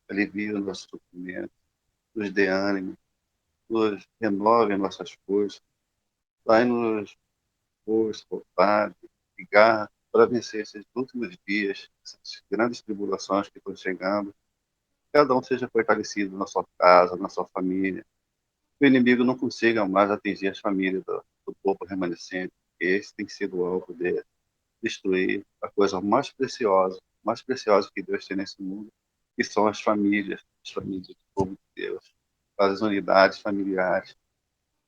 alivie o nosso sofrimento, nos dê ânimo, nos renove nossas forças, dai-nos força, vontade e garra para vencer esses últimos dias, essas grandes tribulações que estão chegando. Cada um seja fortalecido na sua casa, na sua família. Que o inimigo não consiga mais atingir as famílias do povo remanescente, porque esse tem sido o alvo dele, destruir a coisa mais preciosa que Deus tem nesse mundo, que são as famílias do povo de Deus, as unidades familiares.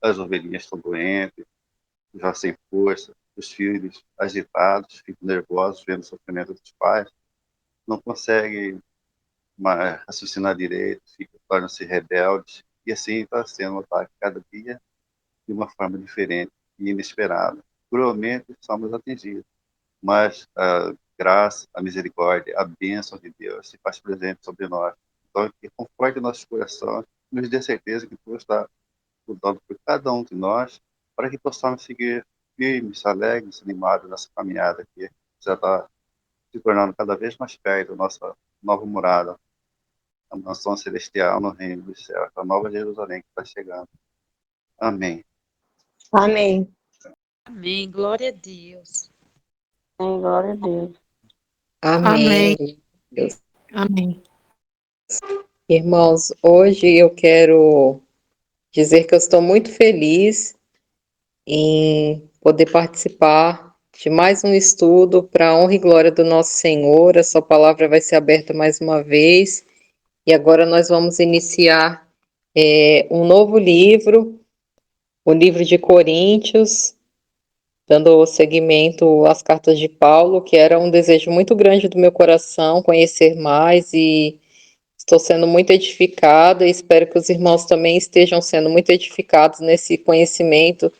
As ovelhinhas estão doentes, já sem força, os filhos agitados, ficam nervosos vendo o sofrimento dos pais, não conseguem mais raciocinar direito, tornam-se rebeldes, e assim está sendo um ataque cada dia de uma forma diferente e inesperada. Cruelmente somos atingidos, mas a graça, a misericórdia, a bênção de Deus se faz presente sobre nós. Então, que conforte nossos corações, nos dê certeza que Deus está lutando por cada um de nós, para que possamos seguir firmes, alegres, animados nessa caminhada que já está se tornando cada vez mais perto da nossa nova morada, a mansão celestial no reino dos céus, a nova Jerusalém que está chegando. Amém. Amém. Amém. Glória a Deus. Glória a Deus. Amém. Amém. Deus. Amém. Irmãos, hoje eu quero dizer que eu estou muito feliz em poder participar de mais um estudo para a honra e glória do nosso Senhor. A sua palavra vai ser aberta mais uma vez. E agora nós vamos iniciar um novo livro, o livro de Coríntios, dando seguimento às cartas de Paulo, que era um desejo muito grande do meu coração, conhecer mais, e estou sendo muito edificada e espero que os irmãos também estejam sendo muito edificados nesse conhecimento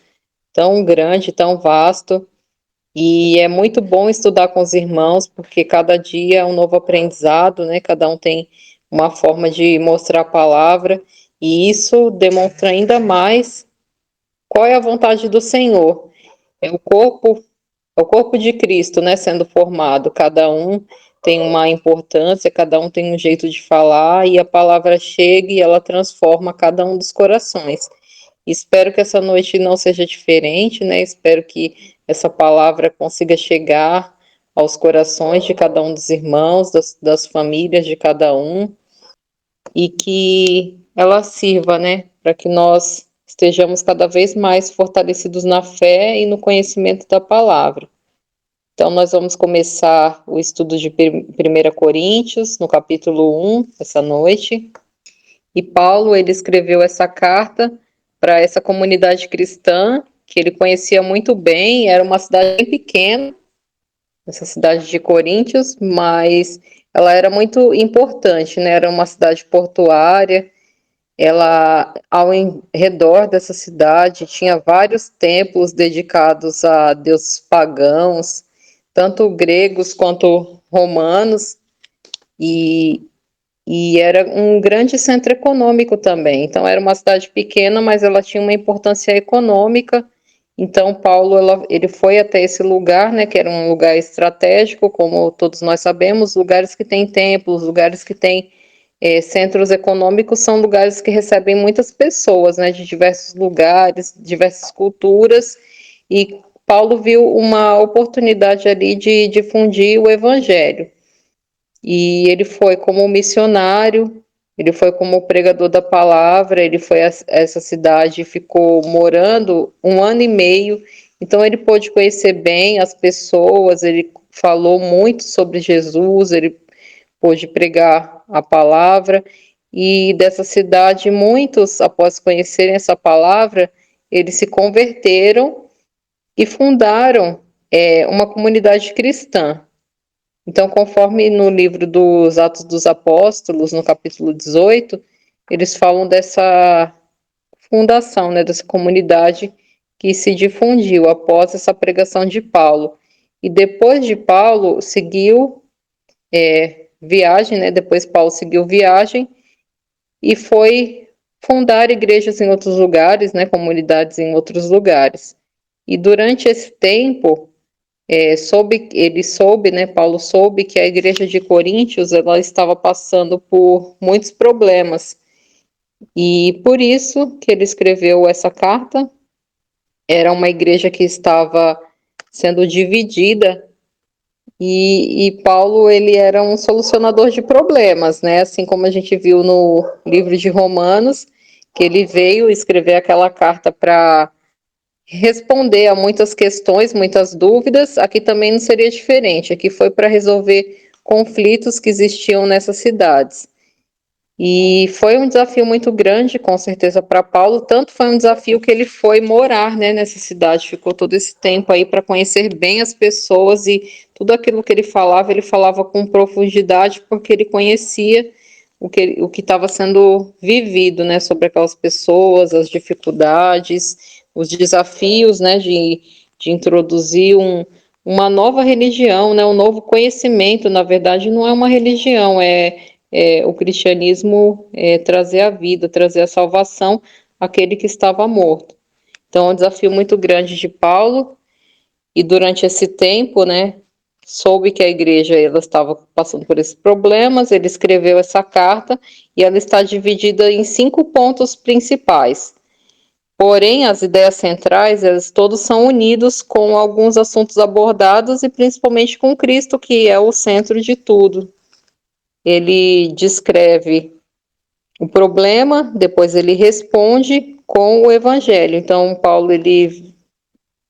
tão grande, tão vasto. E é muito bom estudar com os irmãos, porque cada dia é um novo aprendizado, né? Cada um tem uma forma de mostrar a palavra, e isso demonstra ainda mais qual é a vontade do Senhor. É o corpo de Cristo, né, sendo formado. Cada um tem uma importância, cada um tem um jeito de falar, e a palavra chega e ela transforma cada um dos corações. Espero que essa noite não seja diferente, né? Espero que essa palavra consiga chegar aos corações de cada um dos irmãos, das famílias de cada um, e que ela sirva, né, para que nós estejamos cada vez mais fortalecidos na fé e no conhecimento da palavra. Então, nós vamos começar o estudo de 1 Coríntios, no capítulo 1, essa noite. E Paulo, ele escreveu essa carta para essa comunidade cristã, que ele conhecia muito bem, era uma cidade bem pequena, essa cidade de Coríntios, mas ela era muito importante, né? Era uma cidade portuária. Ela, ao redor dessa cidade, tinha vários templos dedicados a deuses pagãos, tanto gregos quanto romanos, e, e era um grande centro econômico também. Então, era uma cidade pequena, mas ela tinha uma importância econômica. Então, Paulo, ele foi até esse lugar, né, que era um lugar estratégico, como todos nós sabemos, lugares que têm templos, lugares que têm centros econômicos são lugares que recebem muitas pessoas, né, de diversos lugares, diversas culturas, e Paulo viu uma oportunidade ali de difundir o evangelho. E ele foi como missionário, ele foi como pregador da palavra, ele foi a essa cidade e ficou morando 1 ano e meio, então ele pôde conhecer bem as pessoas, ele falou muito sobre Jesus, ele pôde pregar a palavra, e dessa cidade, muitos, após conhecerem essa palavra, eles se converteram e fundaram uma comunidade cristã. Então, conforme no livro dos Atos dos Apóstolos, no capítulo 18, eles falam dessa fundação, né, dessa comunidade que se difundiu após essa pregação de Paulo. E depois de Paulo, seguiu viagem, né? Depois Paulo seguiu viagem e foi fundar igrejas em outros lugares, né? Comunidades em outros lugares. E durante esse tempo, ele soube, né, Paulo soube que a igreja de Coríntios, ela estava passando por muitos problemas, e por isso que ele escreveu essa carta. Era uma igreja que estava sendo dividida, e Paulo, ele era um solucionador de problemas, né, assim como a gente viu no livro de Romanos, que ele veio escrever aquela carta para responder a muitas questões, muitas dúvidas. Aqui também não seria diferente. Aqui foi para resolver conflitos que existiam nessas cidades. E foi um desafio muito grande, com certeza, para Paulo. Tanto foi um desafio que ele foi morar, né, nessa cidade. Ficou todo esse tempo aí para conhecer bem as pessoas, e tudo aquilo que ele falava com profundidade, porque ele conhecia o que estava sendo vivido, né, sobre aquelas pessoas, as dificuldades, os desafios, né, de introduzir uma nova religião, né, um novo conhecimento. Na verdade, não é uma religião, o cristianismo, trazer a vida, trazer a salvação àquele que estava morto. Então, é um desafio muito grande de Paulo, e durante esse tempo, né, soube que a igreja ela estava passando por esses problemas. Ele escreveu essa carta, e ela está dividida em 5 pontos principais. Porém, as ideias centrais, elas todos são unidos com alguns assuntos abordados, e principalmente com Cristo, que é o centro de tudo. Ele descreve o problema, depois ele responde com o evangelho. Então, Paulo, ele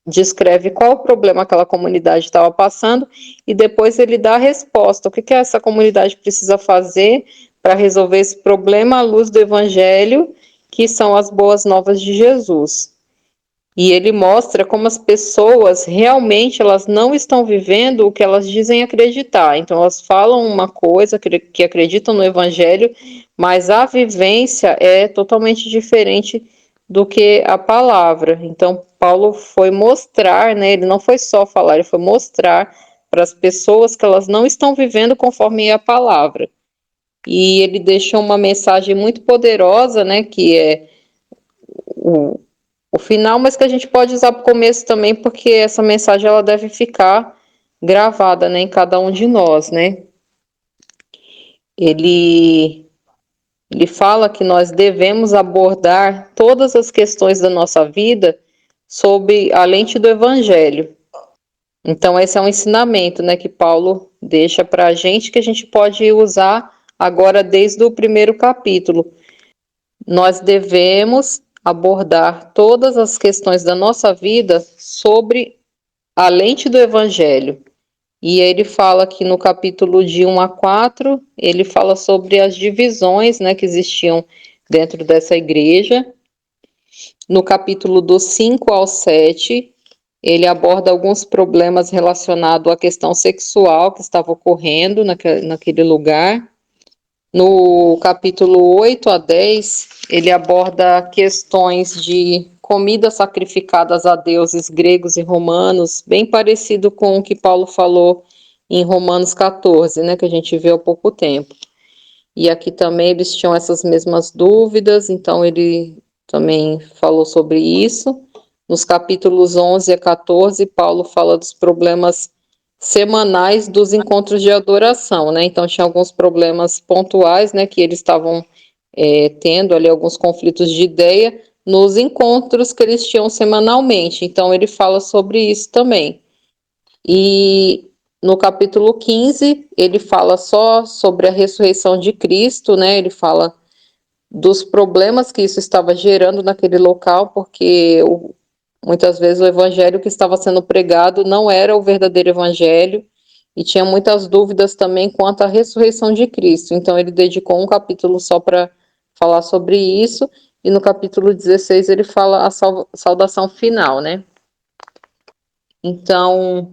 descreve qual o problema aquela comunidade estava passando, e depois ele dá a resposta. O que essa comunidade precisa fazer para resolver esse problema à luz do evangelho, que são as boas novas de Jesus. E ele mostra como as pessoas realmente elas não estão vivendo o que elas dizem acreditar. Então, elas falam uma coisa, que acreditam no evangelho, mas a vivência é totalmente diferente do que a palavra. Então, Paulo foi mostrar, né, ele não foi só falar, ele foi mostrar para as pessoas que elas não estão vivendo conforme a palavra. E ele deixou uma mensagem muito poderosa, né, que é o final, mas que a gente pode usar para o começo também, porque essa mensagem ela deve ficar gravada, né, em cada um de nós, né? Ele fala que nós devemos abordar todas as questões da nossa vida sob a lente do evangelho. Então, esse é um ensinamento, né, que Paulo deixa para a gente, que a gente pode usar agora desde o primeiro capítulo. Nós devemos abordar todas as questões da nossa vida sobre a lente do evangelho. E ele fala que no capítulo de 1 a 4, ele fala sobre as divisões, né, que existiam dentro dessa igreja. No capítulo do 5 ao 7, ele aborda alguns problemas relacionados à questão sexual que estava ocorrendo naquele lugar. No capítulo 8 a 10, ele aborda questões de comidas sacrificadas a deuses gregos e romanos, bem parecido com o que Paulo falou em Romanos 14, né, que a gente viu há pouco tempo. E aqui também eles tinham essas mesmas dúvidas, então ele também falou sobre isso. Nos capítulos 11 a 14, Paulo fala dos problemas semanais dos encontros de adoração, né? Então tinha alguns problemas pontuais, né, que eles estavam tendo ali alguns conflitos de ideia nos encontros que eles tinham semanalmente. Então ele fala sobre isso também. E no capítulo 15, ele fala só sobre a ressurreição de Cristo, né? Ele fala dos problemas que isso estava gerando naquele local, porque muitas vezes o evangelho que estava sendo pregado não era o verdadeiro evangelho, e tinha muitas dúvidas também quanto à ressurreição de Cristo. Então ele dedicou um capítulo só para falar sobre isso, e no capítulo 16 ele fala a saudação final, né? Então,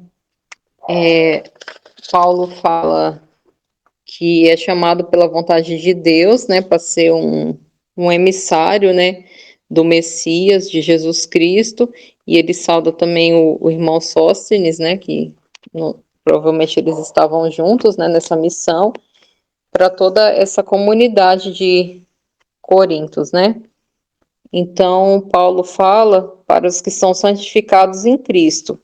Paulo fala que é chamado pela vontade de Deus, né, para ser um emissário, né, do Messias, de Jesus Cristo, e ele sauda também o irmão Sóstenes, né, que provavelmente eles estavam juntos, né, nessa missão, para toda essa comunidade de Corintos, né. Então, Paulo fala para os que são santificados em Cristo.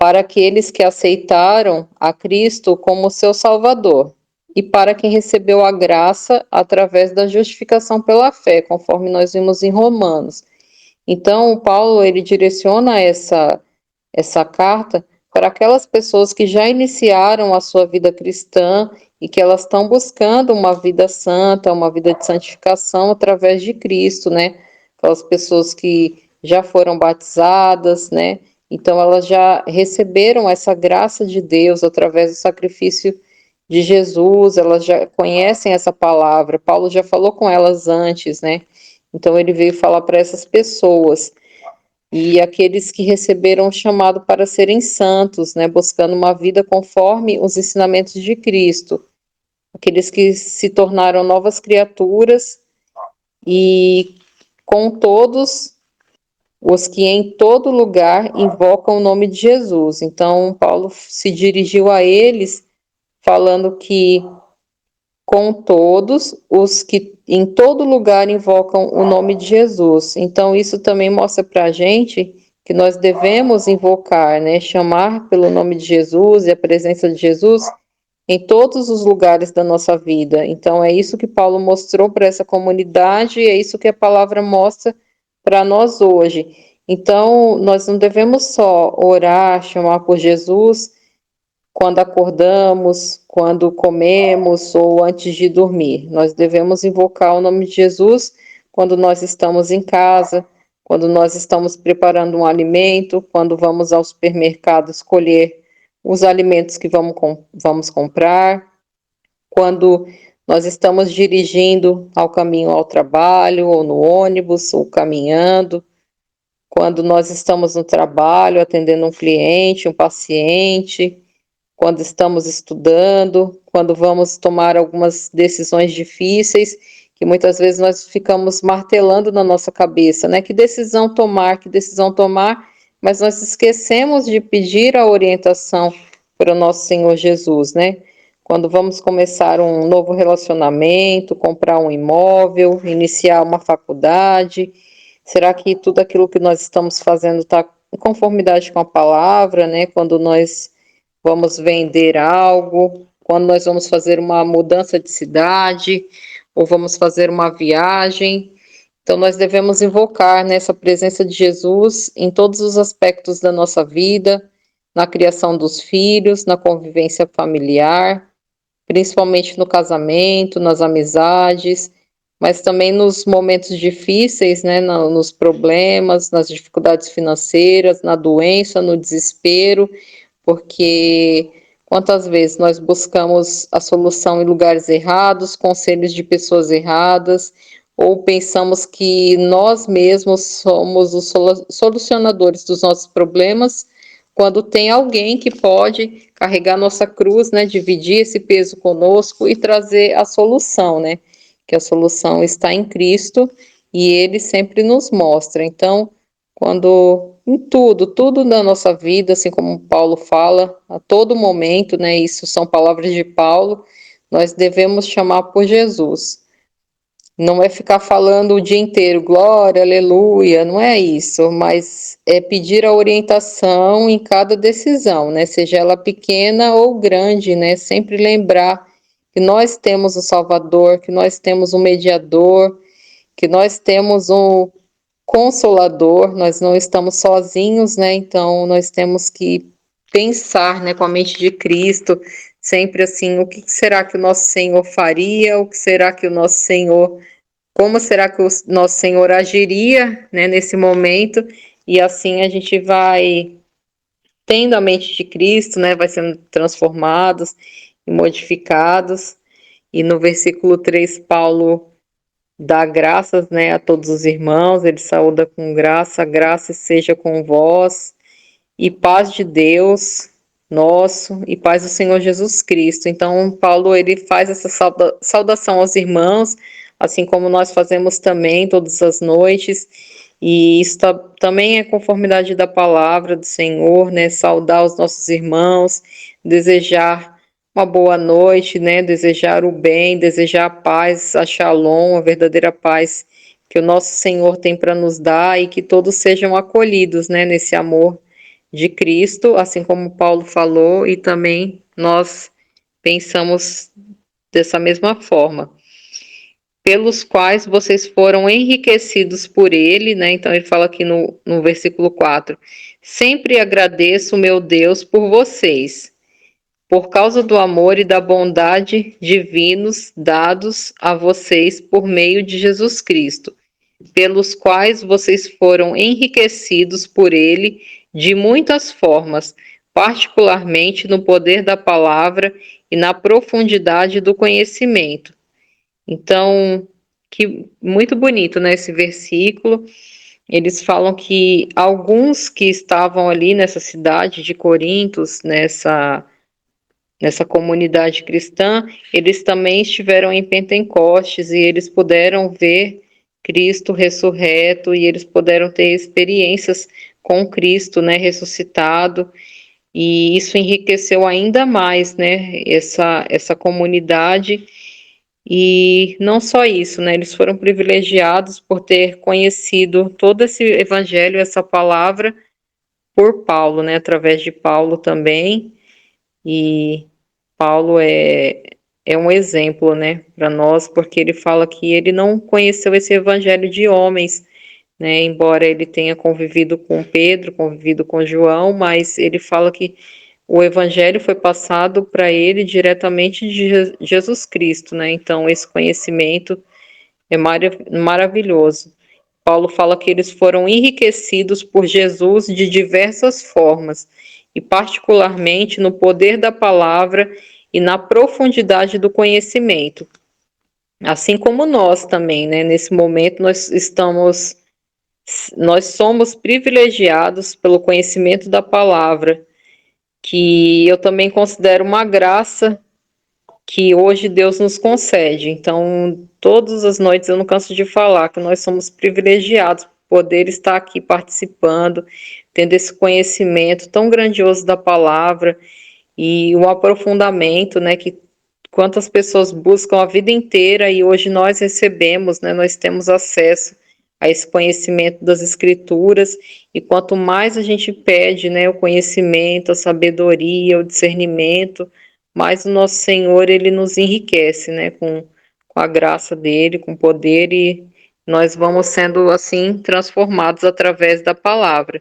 para aqueles que aceitaram a Cristo como seu Salvador, e para quem recebeu a graça através da justificação pela fé, conforme nós vimos em Romanos. Então, Paulo, ele direciona essa carta para aquelas pessoas que já iniciaram a sua vida cristã e que elas estão buscando uma vida santa, uma vida de santificação através de Cristo, né? Aquelas pessoas que já foram batizadas, né? Então elas já receberam essa graça de Deus através do sacrifício de Jesus, elas já conhecem essa palavra. Paulo já falou com elas antes, né? Então ele veio falar para essas pessoas. E aqueles que receberam o chamado para serem santos, né, buscando uma vida conforme os ensinamentos de Cristo. Aqueles que se tornaram novas criaturas e com todos os que em todo lugar invocam o nome de Jesus. Então, Paulo se dirigiu a eles falando que com todos os que em todo lugar invocam o nome de Jesus. Então, isso também mostra para a gente que nós devemos invocar, né, chamar pelo nome de Jesus e a presença de Jesus em todos os lugares da nossa vida. Então, é isso que Paulo mostrou para essa comunidade e é isso que a palavra mostra para nós hoje. Então, nós não devemos só orar, chamar por Jesus quando acordamos, quando comemos ou antes de dormir. Nós devemos invocar o nome de Jesus quando nós estamos em casa, quando nós estamos preparando um alimento, quando vamos ao supermercado escolher os alimentos que vamos comprar, quando nós estamos dirigindo ao caminho ao trabalho, ou no ônibus, ou caminhando, quando nós estamos no trabalho atendendo um cliente, um paciente, quando estamos estudando, quando vamos tomar algumas decisões difíceis, que muitas vezes nós ficamos martelando na nossa cabeça, né? Que decisão tomar, mas nós esquecemos de pedir a orientação para o nosso Senhor Jesus, né? Quando vamos começar um novo relacionamento, comprar um imóvel, iniciar uma faculdade, será que tudo aquilo que nós estamos fazendo está em conformidade com a palavra, né? Quando nós vamos vender algo, quando nós vamos fazer uma mudança de cidade, ou vamos fazer uma viagem. Então, nós devemos invocar nessa presença de Jesus em todos os aspectos da nossa vida, na criação dos filhos, na convivência familiar, principalmente no casamento, nas amizades, mas também nos momentos difíceis, né, nos problemas, nas dificuldades financeiras, na doença, no desespero, porque quantas vezes nós buscamos a solução em lugares errados, conselhos de pessoas erradas, ou pensamos que nós mesmos somos os solucionadores dos nossos problemas, quando tem alguém que pode carregar nossa cruz, né, dividir esse peso conosco e trazer a solução, né, que a solução está em Cristo e Ele sempre nos mostra. Então, quando em tudo na nossa vida, assim como Paulo fala, a todo momento, né, isso são palavras de Paulo, nós devemos chamar por Jesus. Não é ficar falando o dia inteiro, glória, aleluia, não é isso, mas é pedir a orientação em cada decisão, né, seja ela pequena ou grande, né, sempre lembrar que nós temos um Salvador, que nós temos um mediador, que nós temos um Consolador, nós não estamos sozinhos, né, então nós temos que pensar, né, com a mente de Cristo, sempre assim, o que será que o nosso Senhor faria, o que será que o nosso Senhor como será que o nosso Senhor agiria, né, nesse momento, e assim a gente vai tendo a mente de Cristo, né, vai sendo transformados e modificados, e no versículo 3, Paulo dá graças, né, a todos os irmãos, ele saúda com graça, graça seja com vós, e paz de Deus nosso, e paz do Senhor Jesus Cristo. Então, Paulo, ele faz essa saudação aos irmãos, assim como nós fazemos também todas as noites, e isso também é conformidade da palavra do Senhor, né, saudar os nossos irmãos, desejar uma boa noite, né, desejar o bem, desejar a paz, a shalom, a verdadeira paz que o nosso Senhor tem para nos dar, e que todos sejam acolhidos, né, nesse amor de Cristo, assim como Paulo falou, e também nós pensamos dessa mesma forma, pelos quais vocês foram enriquecidos por ele, né? Então ele fala aqui no versículo 4, sempre agradeço, meu Deus, por vocês, por causa do amor e da bondade divinos dados a vocês por meio de Jesus Cristo, pelos quais vocês foram enriquecidos por ele de muitas formas, particularmente no poder da palavra e na profundidade do conhecimento. Então, que muito bonito, né, esse versículo. Eles falam que alguns que estavam ali nessa cidade de Corintos, nessa comunidade cristã, eles também estiveram em Pentecostes e eles puderam ver Cristo ressurreto e eles puderam ter experiências com Cristo, né, ressuscitado, e isso enriqueceu ainda mais, né, essa comunidade. E não só isso, né, eles foram privilegiados por ter conhecido todo esse evangelho, essa palavra, por Paulo, né, através de Paulo também. E Paulo é um exemplo, né, para nós, porque ele fala que ele não conheceu esse evangelho de homens, né, embora ele tenha convivido com Pedro, convivido com João, mas ele fala que o evangelho foi passado para ele diretamente de Jesus Cristo, né, então esse conhecimento é maravilhoso. Paulo fala que eles foram enriquecidos por Jesus de diversas formas, e particularmente no poder da palavra e na profundidade do conhecimento. Assim como nós também, né? Nesse momento nós somos privilegiados pelo conhecimento da palavra, que eu também considero uma graça que hoje Deus nos concede. Então, todas as noites eu não canso de falar que nós somos privilegiados por poder estar aqui participando, tendo esse conhecimento tão grandioso da palavra e o aprofundamento, né, que quantas pessoas buscam a vida inteira e hoje nós recebemos, né, nós temos acesso a esse conhecimento das escrituras, e quanto mais a gente pede, né, o conhecimento, a sabedoria, o discernimento, mais o nosso Senhor, ele nos enriquece, né, com a graça dele, com o poder, e nós vamos sendo, assim, transformados através da palavra.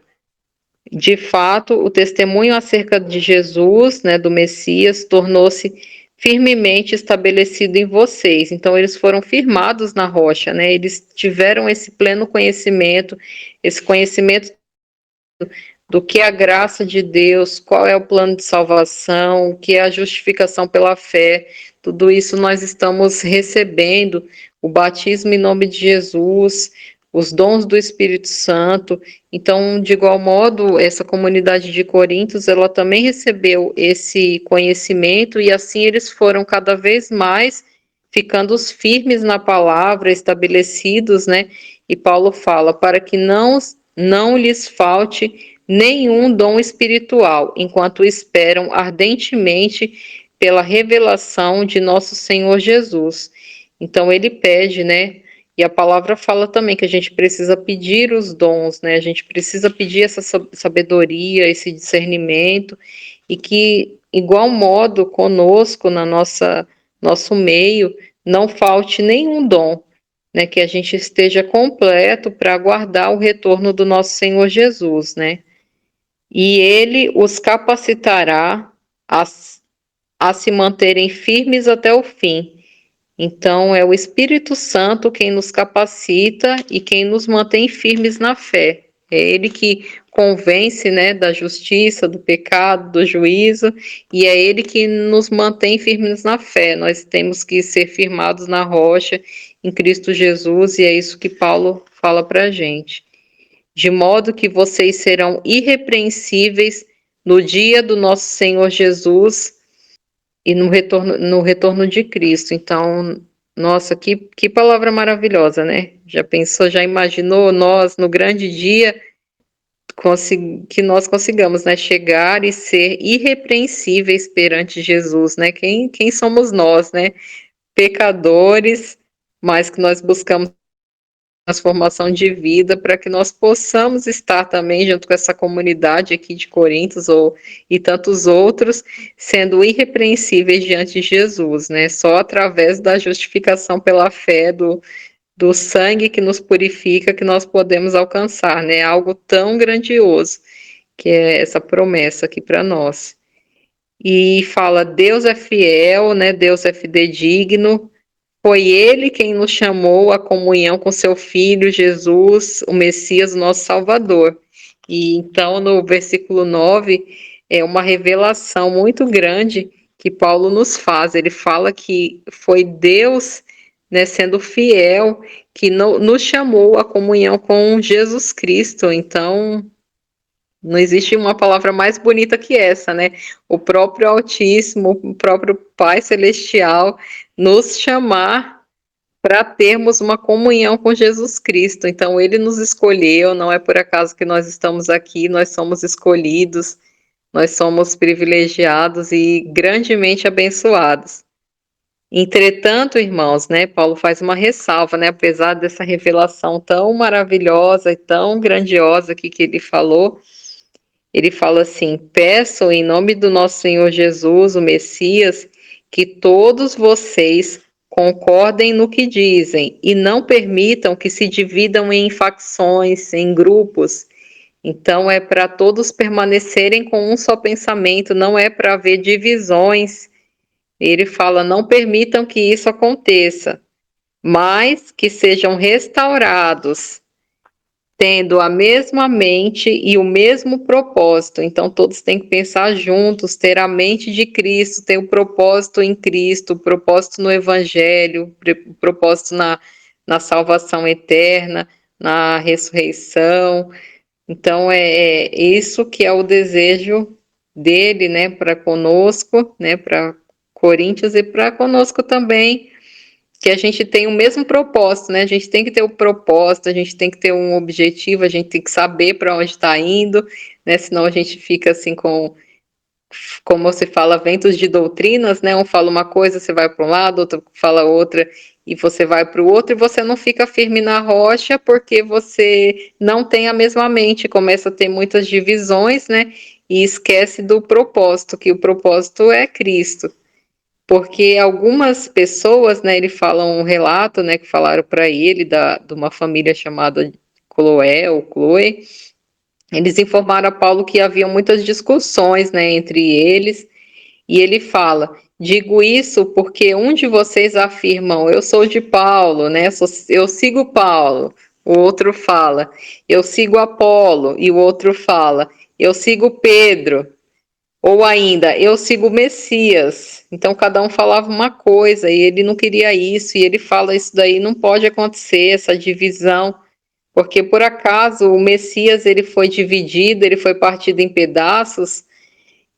De fato, o testemunho acerca de Jesus, né, do Messias, tornou-se firmemente estabelecido em vocês. Então, eles foram firmados na rocha, né? Eles tiveram esse pleno conhecimento, esse conhecimento do que é a graça de Deus, qual é o plano de salvação, o que é a justificação pela fé. Tudo isso nós estamos recebendo, o batismo em nome de Jesus, os dons do Espírito Santo. Então, de igual modo, essa comunidade de Corintos, ela também recebeu esse conhecimento e assim eles foram cada vez mais ficando firmes na palavra, estabelecidos, né? E Paulo fala, para que não lhes falte nenhum dom espiritual, enquanto esperam ardentemente pela revelação de nosso Senhor Jesus. Então ele pede, né? E a palavra fala também que a gente precisa pedir os dons, né? A gente precisa pedir essa sabedoria, esse discernimento, e que, igual modo, conosco, na nosso meio, não falte nenhum dom, né? Que a gente esteja completo para aguardar o retorno do nosso Senhor Jesus, né? E ele os capacitará a, a se manterem firmes até o fim. Então, é o Espírito Santo quem nos capacita e quem nos mantém firmes na fé. É ele que convence, né, da justiça, do pecado, do juízo, e é ele que nos mantém firmes na fé. Nós temos que ser firmados na rocha, em Cristo Jesus, e é isso que Paulo fala para a gente. De modo que vocês serão irrepreensíveis no dia do nosso Senhor Jesus e no retorno de Cristo. Então, nossa, que palavra maravilhosa, né? Já pensou, já imaginou nós no grande dia que nós consigamos, né, chegar e ser irrepreensíveis perante Jesus, né? Quem somos nós, né? Pecadores, mas que nós buscamos transformação de vida, para que nós possamos estar também junto com essa comunidade aqui de Corintos e tantos outros, sendo irrepreensíveis diante de Jesus, né? Só através da justificação pela fé do sangue que nos purifica que nós podemos alcançar, né? Algo tão grandioso que é essa promessa aqui para nós. E fala, Deus é fiel, né? Deus é fidedigno. Foi Ele quem nos chamou à comunhão com seu Filho, Jesus, o Messias, nosso Salvador. E então, no versículo 9, é uma revelação muito grande que Paulo nos faz. Ele fala que foi Deus, né, sendo fiel, que nos chamou à comunhão com Jesus Cristo. Então, não existe uma palavra mais bonita que essa, né? O próprio Altíssimo, o próprio Pai Celestial, nos chamar para termos uma comunhão com Jesus Cristo. Então, Ele nos escolheu, não é por acaso que nós estamos aqui, nós somos escolhidos, nós somos privilegiados e grandemente abençoados. Entretanto, irmãos, né, Paulo faz uma ressalva, né, apesar dessa revelação tão maravilhosa e tão grandiosa aqui que ele falou, ele fala assim: peço em nome do nosso Senhor Jesus, o Messias, que todos vocês concordem no que dizem e não permitam que se dividam em facções, em grupos. Então, é para todos permanecerem com um só pensamento, não é para haver divisões. Ele fala: não permitam que isso aconteça, mas que sejam restaurados tendo a mesma mente e o mesmo propósito. Então, todos têm que pensar juntos, ter a mente de Cristo, ter o propósito em Cristo, o propósito no Evangelho, o propósito na salvação eterna, na ressurreição. Então, é isso que é o desejo dele, né, para conosco, né, para Coríntios e para conosco também, que a gente tem o mesmo propósito, né? A gente tem que ter o propósito, a gente tem que ter um objetivo, a gente tem que saber para onde está indo, né? Senão a gente fica assim como você fala, ventos de doutrinas, né? Um fala uma coisa, você vai para um lado, outro fala outra, e você vai para o outro, e você não fica firme na rocha, porque você não tem a mesma mente, começa a ter muitas divisões, né? E esquece do propósito, que o propósito é Cristo. Porque algumas pessoas, né, ele fala um relato, né, que falaram para ele de uma família chamada Chloé ou Chloe, eles informaram a Paulo que havia muitas discussões, né, entre eles, e ele fala: digo isso porque um de vocês afirmam, eu sou de Paulo, né, eu sigo Paulo, o outro fala, eu sigo Apolo, e o outro fala, eu sigo Pedro. Ou ainda, eu sigo o Messias. Então, cada um falava uma coisa e ele não queria isso. E ele fala: isso daí não pode acontecer, essa divisão. Porque, por acaso, o Messias ele foi dividido, ele foi partido em pedaços.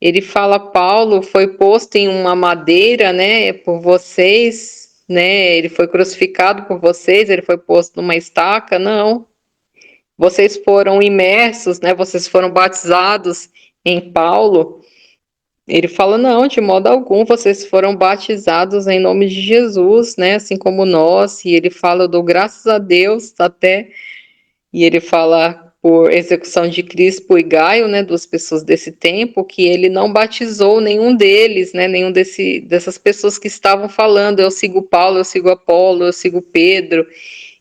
Ele fala: Paulo foi posto em uma madeira, né, por vocês, né? Ele foi crucificado por vocês, ele foi posto numa estaca. Não. Vocês foram imersos, né? Vocês foram batizados em Paulo. Ele fala: não, de modo algum, vocês foram batizados em nome de Jesus, né? Assim como nós. E ele fala: eu dou graças a Deus até. E ele fala, por execução de Crispo e Gaio, né? Duas pessoas desse tempo, que ele não batizou nenhum deles, né? Nenhum dessas pessoas que estavam falando: eu sigo Paulo, eu sigo Apolo, eu sigo Pedro.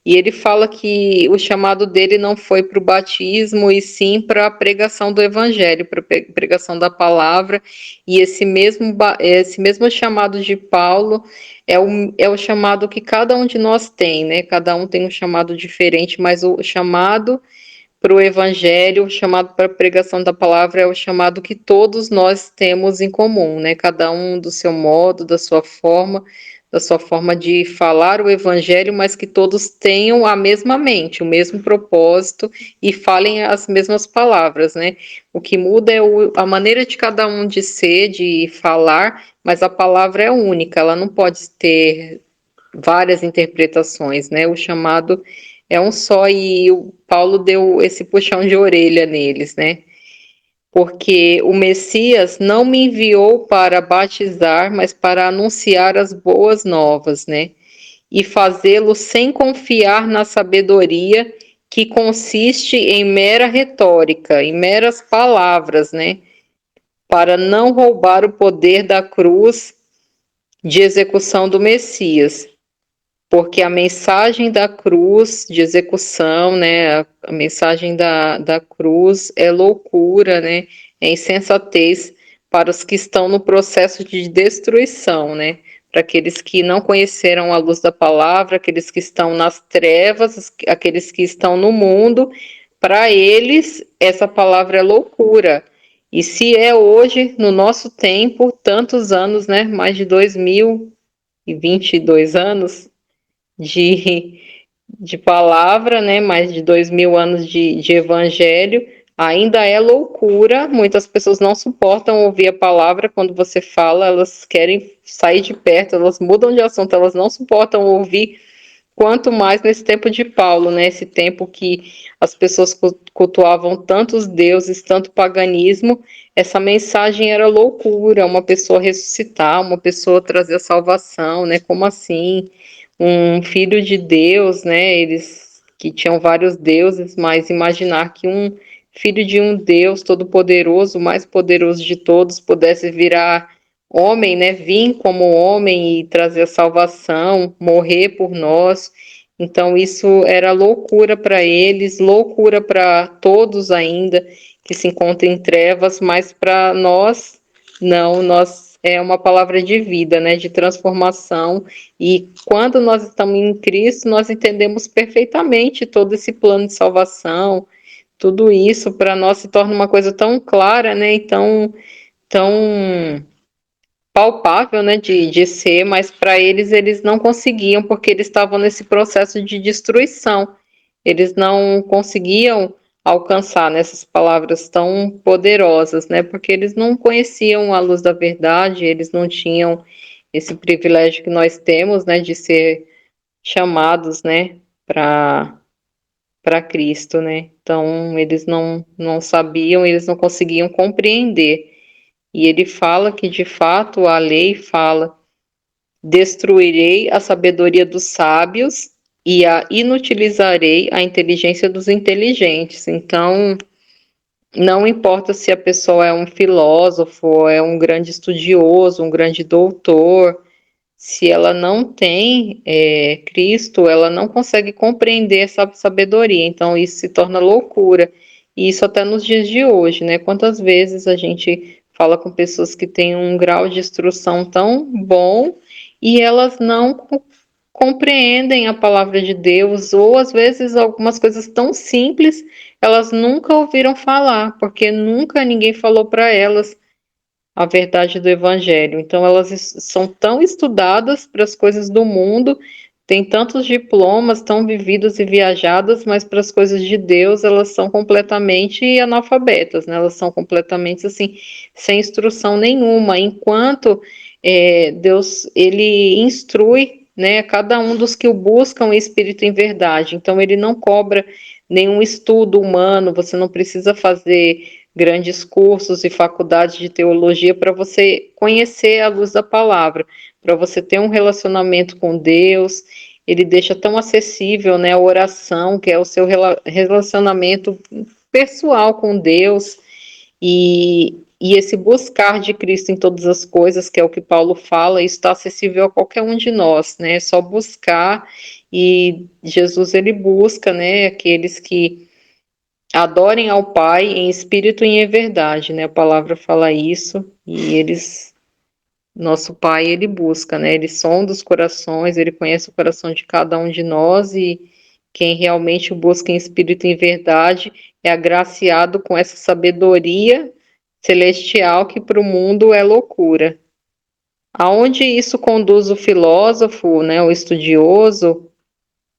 E ele fala que o chamado dele não foi para o batismo, e sim para a pregação do evangelho, para a pregação da palavra. E esse mesmo chamado de Paulo é o chamado que cada um de nós tem, né? Cada um tem um chamado diferente, mas o chamado para o evangelho, o chamado para a pregação da palavra é o chamado que todos nós temos em comum, né? Cada um do seu modo, da sua forma de falar o evangelho, mas que todos tenham a mesma mente, o mesmo propósito e falem as mesmas palavras, né? O que muda é a maneira de cada um de ser, de falar, mas a palavra é única, ela não pode ter várias interpretações, né? O chamado é um só, e o Paulo deu esse puxão de orelha neles, né? Porque o Messias não me enviou para batizar, mas para anunciar as boas novas, né? e fazê-lo sem confiar na sabedoria que consiste em mera retórica, em meras palavras, né? Para não roubar o poder da cruz de execução do Messias. Porque a mensagem da cruz de execução, né, a mensagem da cruz é loucura, né, é insensatez para os que estão no processo de destruição, né, para aqueles que não conheceram a luz da palavra, aqueles que estão nas trevas, aqueles que estão no mundo, para eles essa palavra é loucura. E se é hoje, no nosso tempo, tantos anos, né, mais de 2022 anos, de, de palavra, né? Mais de 2000 anos de evangelho, ainda é loucura. Muitas pessoas não suportam ouvir a palavra quando você fala, elas querem sair de perto, elas mudam de assunto, elas não suportam ouvir. Quanto mais nesse tempo de Paulo, né? Esse tempo que as pessoas cultuavam tantos deuses, tanto paganismo, essa mensagem era loucura, uma pessoa ressuscitar, uma pessoa trazer a salvação, né? Como assim? Um filho de Deus, né? Eles que tinham vários deuses, mas imaginar que um filho de um Deus todo-poderoso, o mais poderoso de todos, pudesse virar homem, né? Vir como homem e trazer a salvação, morrer por nós. Então isso era loucura para eles, loucura para todos ainda que se encontram em trevas, mas para nós não, nós é uma palavra de vida, né? De transformação. E quando nós estamos em Cristo, nós entendemos perfeitamente todo esse plano de salvação, tudo isso para nós se torna uma coisa tão clara, né? E tão palpável, né, de ser, mas para eles não conseguiam, porque eles estavam nesse processo de destruição. Eles não conseguiam alcançar nessas palavras tão poderosas, né, porque eles não conheciam a luz da verdade, eles não tinham esse privilégio que nós temos, né, de ser chamados, né, para Cristo, né. Então, eles não sabiam, eles não conseguiam compreender. E ele fala que, de fato, a lei fala: destruirei a sabedoria dos sábios e a inutilizarei a inteligência dos inteligentes. Então, não importa se a pessoa é um filósofo, é um grande estudioso, um grande doutor, se ela não tem Cristo, ela não consegue compreender essa sabedoria. Então, isso se torna loucura. E isso até nos dias de hoje, né? Quantas vezes a gente fala com pessoas que têm um grau de instrução tão bom e elas não compreendem a palavra de Deus, ou às vezes algumas coisas tão simples elas nunca ouviram falar, porque nunca ninguém falou para elas a verdade do Evangelho. Então, elas são tão estudadas para as coisas do mundo, têm tantos diplomas, tão vividas e viajadas, mas para as coisas de Deus, elas são completamente analfabetas, né? Elas são completamente, assim, sem instrução nenhuma, enquanto Deus, ele instrui, né, cada um dos que o buscam em espírito e em verdade. Então, ele não cobra nenhum estudo humano, você não precisa fazer grandes cursos e faculdades de teologia para você conhecer a luz da palavra, para você ter um relacionamento com Deus. Ele deixa tão acessível, né, a oração, que é o seu relacionamento pessoal com Deus, e esse buscar de Cristo em todas as coisas, que é o que Paulo fala, isso está acessível a qualquer um de nós, né? É só buscar, e Jesus, ele busca, né, aqueles que adorem ao Pai em espírito e em verdade, né? A palavra fala isso, e nosso Pai, ele busca, né? Ele sonda os corações, ele conhece o coração de cada um de nós, e quem realmente busca em espírito e em verdade é agraciado com essa sabedoria celestial que para o mundo é loucura. Aonde isso conduz o filósofo, né, o estudioso,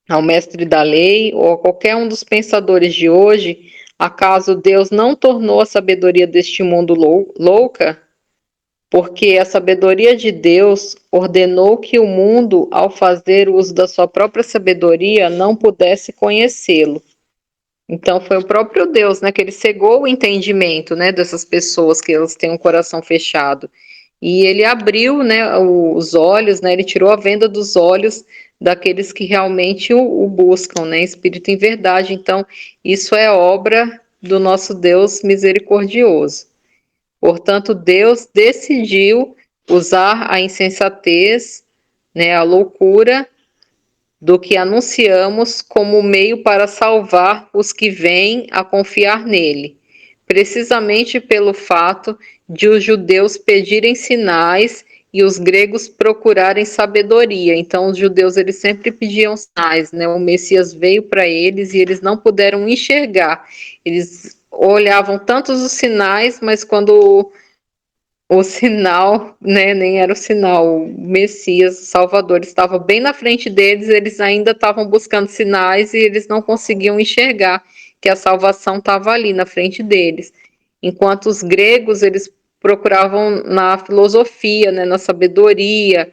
ao mestre da lei ou a qualquer um dos pensadores de hoje, acaso Deus não tornou a sabedoria deste mundo louca? Porque a sabedoria de Deus ordenou que o mundo, ao fazer uso da sua própria sabedoria, não pudesse conhecê-lo. Então foi o próprio Deus, né, que ele cegou o entendimento, né, dessas pessoas que elas têm um coração fechado. E ele abriu, né, os olhos, né, ele tirou a venda dos olhos daqueles que realmente o buscam, né? Espírito em verdade. Então, isso é obra do nosso Deus misericordioso. Portanto, Deus decidiu usar a insensatez, né, a loucura do que anunciamos como meio para salvar os que vêm a confiar nele, precisamente pelo fato de os judeus pedirem sinais e os gregos procurarem sabedoria. Então, os judeus eles sempre pediam sinais, né? O Messias veio para eles e eles não puderam enxergar. Eles olhavam tantos os sinais, mas quando o sinal, né, nem era o sinal, o Messias, o Salvador, estava bem na frente deles, eles ainda estavam buscando sinais e eles não conseguiam enxergar que a salvação estava ali na frente deles. Enquanto os gregos, eles procuravam na filosofia, né, na sabedoria,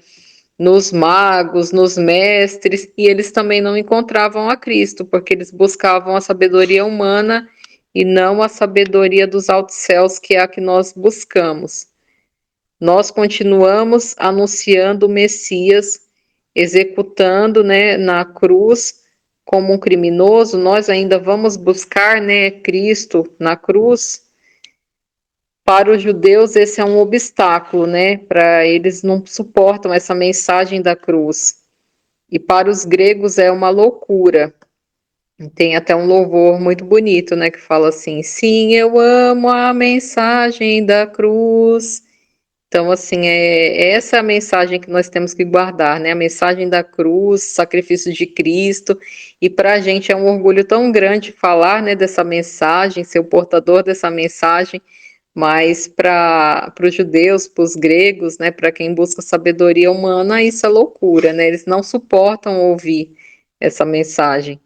nos magos, nos mestres, e eles também não encontravam a Cristo, porque eles buscavam a sabedoria humana e não a sabedoria dos altos céus, que é a que nós buscamos. Nós continuamos anunciando o Messias, executando, né, na cruz como um criminoso. Nós ainda vamos buscar, né, Cristo na cruz. Para os judeus esse é um obstáculo, né? Para eles não suportam essa mensagem da cruz. E para os gregos é uma loucura. Tem até um louvor muito bonito, né, que fala assim: sim, eu amo a mensagem da cruz. Então, assim, essa é a mensagem que nós temos que guardar, né? A mensagem da cruz, sacrifício de Cristo. E para a gente é um orgulho tão grande falar, né, dessa mensagem, ser o portador dessa mensagem, mas para os judeus, para os gregos, né, para quem busca sabedoria humana, isso é loucura, né? Eles não suportam ouvir essa mensagem.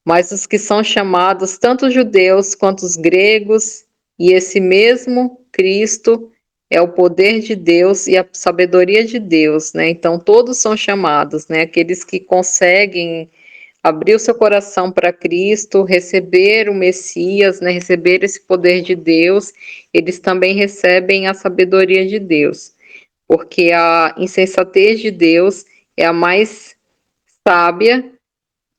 Mas os que são chamados, tanto os judeus quanto os gregos, e esse mesmo Cristo é o poder de Deus e a sabedoria de Deus, né? Então todos são chamados, né? Aqueles que conseguem abrir o seu coração para Cristo, receber o Messias, né? Receber esse poder de Deus, eles também recebem a sabedoria de Deus, porque a insensatez de Deus é a mais sábia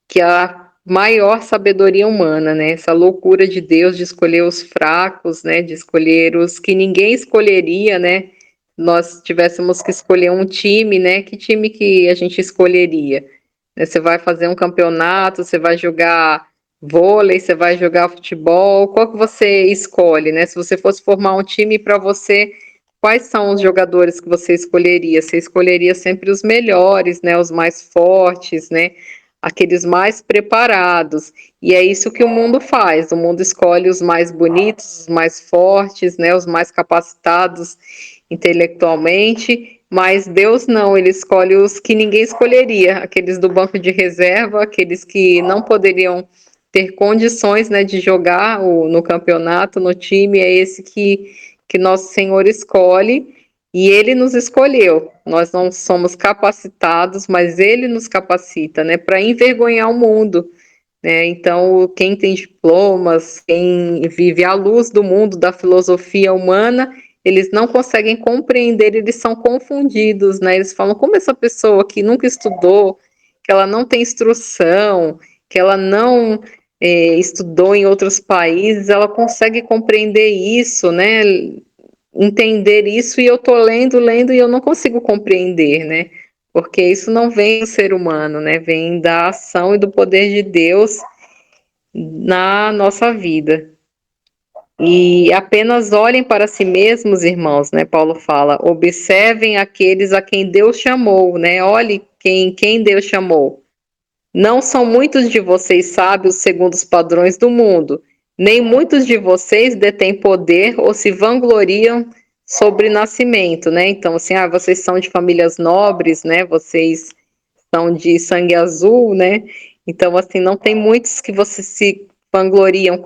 que a maior sabedoria humana, né? Essa loucura de Deus de escolher os fracos, né? De escolher os que ninguém escolheria, né? Nós tivéssemos que escolher um time, né? Que time que a gente escolheria? Você vai fazer um campeonato, você vai jogar vôlei, você vai jogar futebol, qual que você escolhe, né? Se você fosse formar um time para você, quais são os jogadores que você escolheria? Você escolheria sempre os melhores, né? Os mais fortes, né? Aqueles mais preparados. E é isso que o mundo faz. O mundo escolhe os mais bonitos, os mais fortes, né, os mais capacitados intelectualmente, mas Deus não, ele escolhe os que ninguém escolheria, aqueles do banco de reserva, aqueles que não poderiam ter condições, né, de jogar no campeonato, no time, é esse que nosso Senhor escolhe. E ele nos escolheu. Nós não somos capacitados, mas ele nos capacita, né, para envergonhar o mundo, né? Então, quem tem diplomas, quem vive à luz do mundo da filosofia humana, eles não conseguem compreender, eles são confundidos, né? Eles falam: como essa pessoa que nunca estudou, que ela não tem instrução, que ela não estudou em outros países, ela consegue compreender isso, né? Entender isso, e eu tô lendo e eu não consigo compreender, né? Porque isso não vem do ser humano, né? Vem da ação e do poder de Deus na nossa vida. E apenas olhem para si mesmos, irmãos, né? Paulo fala: observem aqueles a quem Deus chamou, né? Olhe quem Deus chamou. Não são muitos de vocês sábios segundo os padrões do mundo, nem muitos de vocês detêm poder ou se vangloriam sobre nascimento, né? Então, assim, vocês são de famílias nobres, né? Vocês são de sangue azul, né? Então, assim, não tem muitos que vocês se vangloriam.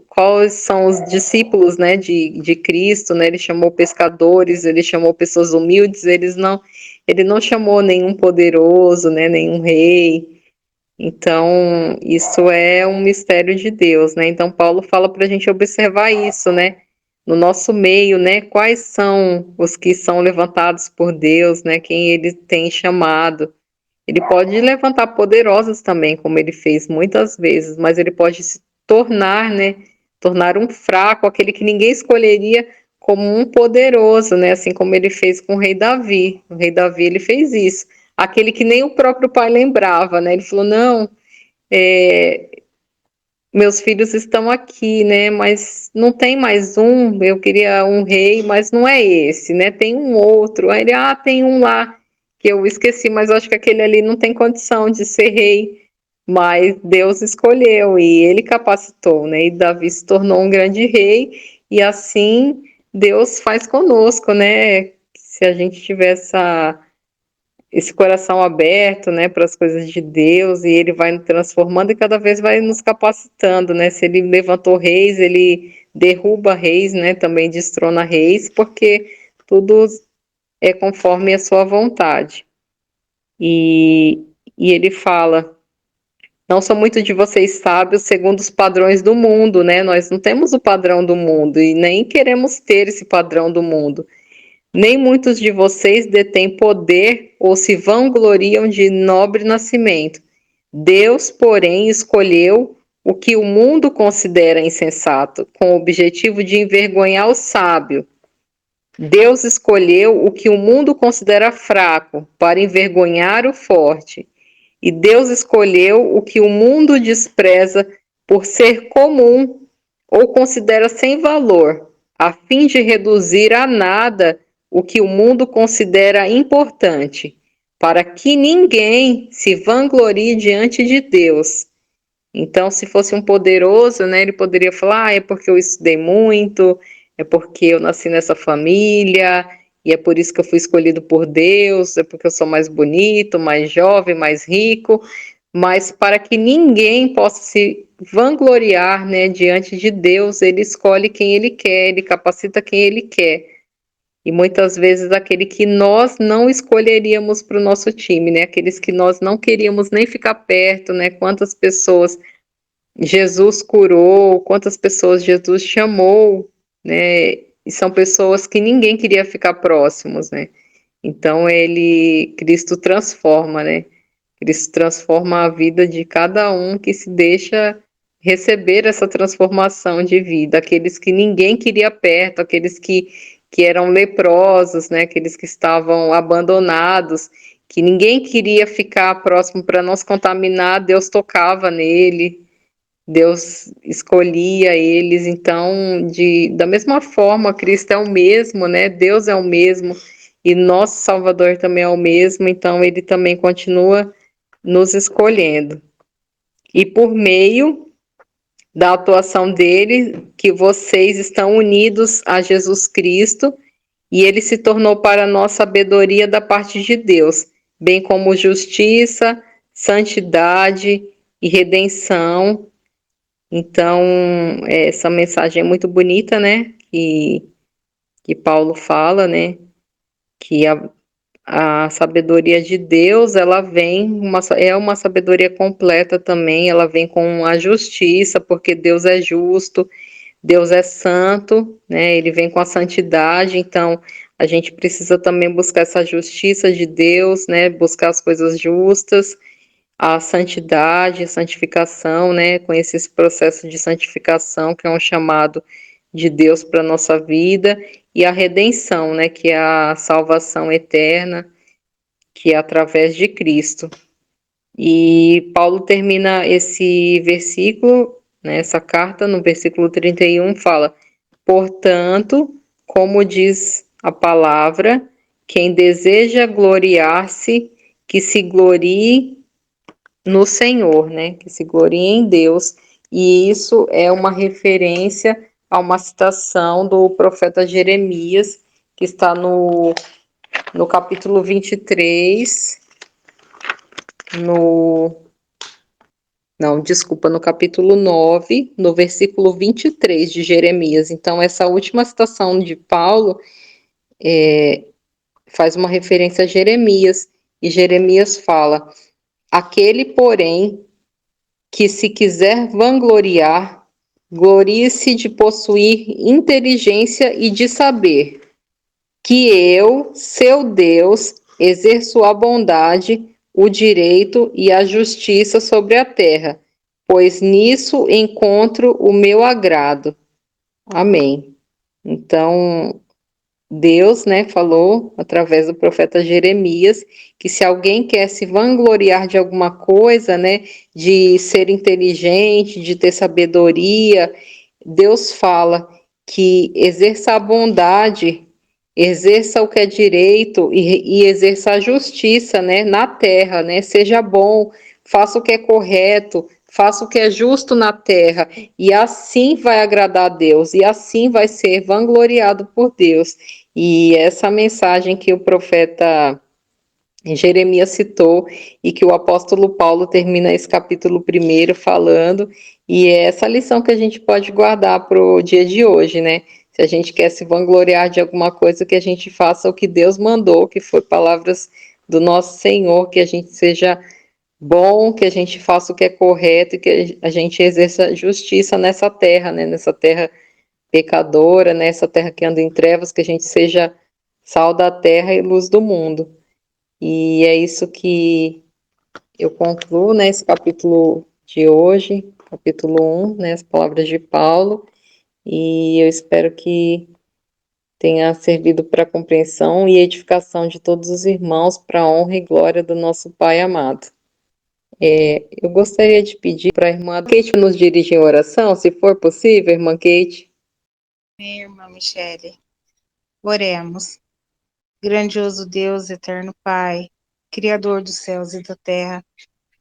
Quais são os discípulos, né, de Cristo, né? Ele chamou pescadores, ele chamou pessoas humildes, ele não chamou nenhum poderoso, né? Nenhum rei. Então, isso é um mistério de Deus, né? Então, Paulo fala para a gente observar isso, né? No nosso meio, né? Quais são os que são levantados por Deus, né? Quem ele tem chamado. Ele pode levantar poderosos também, como ele fez muitas vezes, mas ele pode se tornar, né, tornar um fraco, aquele que ninguém escolheria como um poderoso, né, assim como ele fez com o rei Davi. O rei Davi, ele fez isso. Aquele que nem o próprio pai lembrava, né, ele falou, não, meus filhos estão aqui, né, mas não tem mais um, eu queria um rei, mas não é esse, né, tem um outro. Aí ele, tem um lá, que eu esqueci, mas eu acho que aquele ali não tem condição de ser rei, mas Deus escolheu e ele capacitou, né, e Davi se tornou um grande rei, e assim Deus faz conosco, né, se a gente tiver esse coração aberto, né, para as coisas de Deus, e ele vai nos transformando e cada vez vai nos capacitando, né, se ele levantou reis, ele derruba reis, né, também destrona reis, porque tudo é conforme a sua vontade. E ele fala, não sou muito de vocês sábios segundo os padrões do mundo, né, nós não temos o padrão do mundo e nem queremos ter esse padrão do mundo. Nem muitos de vocês detêm poder ou se vangloriam de nobre nascimento. Deus, porém, escolheu o que o mundo considera insensato, com o objetivo de envergonhar o sábio. Deus escolheu o que o mundo considera fraco, para envergonhar o forte. E Deus escolheu o que o mundo despreza por ser comum ou considera sem valor, a fim de reduzir a nada o que o mundo considera importante, para que ninguém se vanglorie diante de Deus. Então, se fosse um poderoso, né, ele poderia falar, é porque eu estudei muito, é porque eu nasci nessa família, e é por isso que eu fui escolhido por Deus, é porque eu sou mais bonito, mais jovem, mais rico, mas para que ninguém possa se vangloriar, né, diante de Deus, ele escolhe quem ele quer, ele capacita quem ele quer. E muitas vezes aquele que nós não escolheríamos para o nosso time, né? Aqueles que nós não queríamos nem ficar perto, né? Quantas pessoas Jesus curou, quantas pessoas Jesus chamou, né? E são pessoas que ninguém queria ficar próximos, né? Então Cristo transforma, né? Cristo transforma a vida de cada um que se deixa receber essa transformação de vida. Aqueles que ninguém queria perto, aqueles que eram leprosos, né? Aqueles que estavam abandonados, que ninguém queria ficar próximo para não se contaminar, Deus tocava nele, Deus escolhia eles. Então, da mesma forma, Cristo é o mesmo, né? Deus é o mesmo e nosso Salvador também é o mesmo, então ele também continua nos escolhendo. E por meio da atuação dele, que vocês estão unidos a Jesus Cristo, e ele se tornou para nós sabedoria da parte de Deus, bem como justiça, santidade e redenção. Então, essa mensagem é muito bonita, né? Que Paulo fala, né? Que a sabedoria de Deus, ela é uma sabedoria completa também, ela vem com a justiça, porque Deus é justo, Deus é santo, né? Ele vem com a santidade, então a gente precisa também buscar essa justiça de Deus, né? Buscar as coisas justas, a santidade, a santificação, né? Com esses processos de santificação, que é um chamado de Deus para a nossa vida, e a redenção, né? Que é a salvação eterna, que é através de Cristo. E Paulo termina esse versículo, né, essa carta, no versículo 31, fala: portanto, como diz a palavra, quem deseja gloriar-se, que se glorie no Senhor, né? Que se glorie em Deus. E isso é uma referência a uma citação do profeta Jeremias, que está no capítulo 23, no capítulo 9, no versículo 23 de Jeremias. Então, essa última citação de Paulo faz uma referência a Jeremias, e Jeremias fala: aquele, porém, que se quiser vangloriar, glorie-se de possuir inteligência e de saber que eu, seu Deus, exerço a bondade, o direito e a justiça sobre a terra, pois nisso encontro o meu agrado. Amém. Então, Deus, né, falou através do profeta Jeremias que se alguém quer se vangloriar de alguma coisa, né, de ser inteligente, de ter sabedoria, Deus fala que exerça a bondade, exerça o que é direito e exerça a justiça, né, na terra, né, seja bom, faça o que é correto, faça o que é justo na terra, e assim vai agradar a Deus, e assim vai ser vangloriado por Deus. E essa mensagem que o profeta Jeremias citou e que o apóstolo Paulo termina esse capítulo 1 falando, e é essa lição que a gente pode guardar para o dia de hoje, né? Se a gente quer se vangloriar de alguma coisa, que a gente faça o que Deus mandou, que foi palavras do nosso Senhor, que a gente seja bom, que a gente faça o que é correto e que a gente exerça justiça nessa terra, né? Nessa terra pecadora, nessa terra que anda em trevas, que a gente seja sal da terra e luz do mundo. E é isso que eu concluo, né, esse capítulo de hoje, capítulo 1, né, as palavras de Paulo, e eu espero que tenha servido para compreensão e edificação de todos os irmãos, para a honra e glória do nosso Pai amado. Eu gostaria de pedir para a irmã Kate nos dirigir em oração, se for possível, irmã Kate. Minha irmã Michele, oremos. Grandioso Deus, eterno Pai, Criador dos céus e da terra,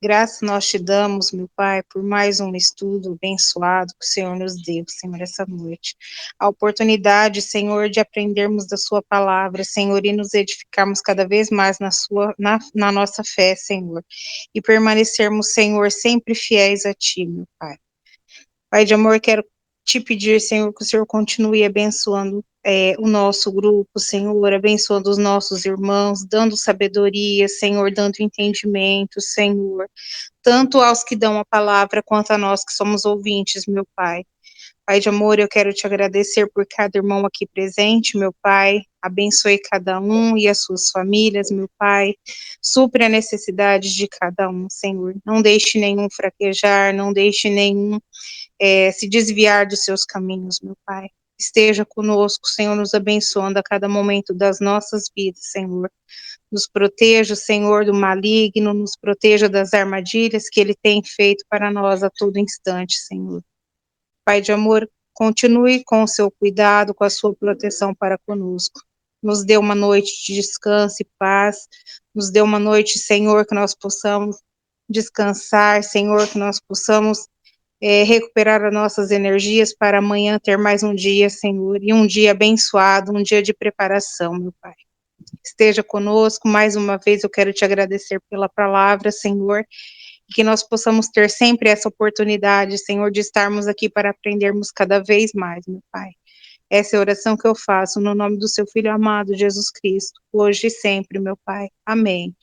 graças nós te damos, meu Pai, por mais um estudo abençoado que o Senhor nos deu, Senhor, essa noite. A oportunidade, Senhor, de aprendermos da sua palavra, Senhor, e nos edificarmos cada vez mais na nossa fé, Senhor, e permanecermos, Senhor, sempre fiéis a Ti, meu Pai. Pai de amor, quero te pedir, Senhor, que o Senhor continue abençoando o nosso grupo, Senhor, abençoando os nossos irmãos, dando sabedoria, Senhor, dando entendimento, Senhor, tanto aos que dão a palavra, quanto a nós que somos ouvintes, meu Pai. Pai de amor, eu quero te agradecer por cada irmão aqui presente, meu Pai, abençoe cada um e as suas famílias, meu Pai, supre a necessidade de cada um, Senhor, não deixe nenhum fraquejar, não deixe nenhum se desviar dos seus caminhos, meu Pai. Esteja conosco, Senhor, nos abençoando a cada momento das nossas vidas, Senhor. Nos proteja, Senhor, do maligno, nos proteja das armadilhas que Ele tem feito para nós a todo instante, Senhor. Pai de amor, continue com o seu cuidado, com a sua proteção para conosco. Nos dê uma noite de descanso e paz. Nos dê uma noite, Senhor, que nós possamos descansar, Senhor, que nós possamos recuperar as nossas energias para amanhã ter mais um dia, Senhor, e um dia abençoado, um dia de preparação, meu Pai. Esteja conosco, mais uma vez eu quero te agradecer pela palavra, Senhor, e que nós possamos ter sempre essa oportunidade, Senhor, de estarmos aqui para aprendermos cada vez mais, meu Pai. Essa é a oração que eu faço no nome do seu Filho amado, Jesus Cristo, hoje e sempre, meu Pai. Amém.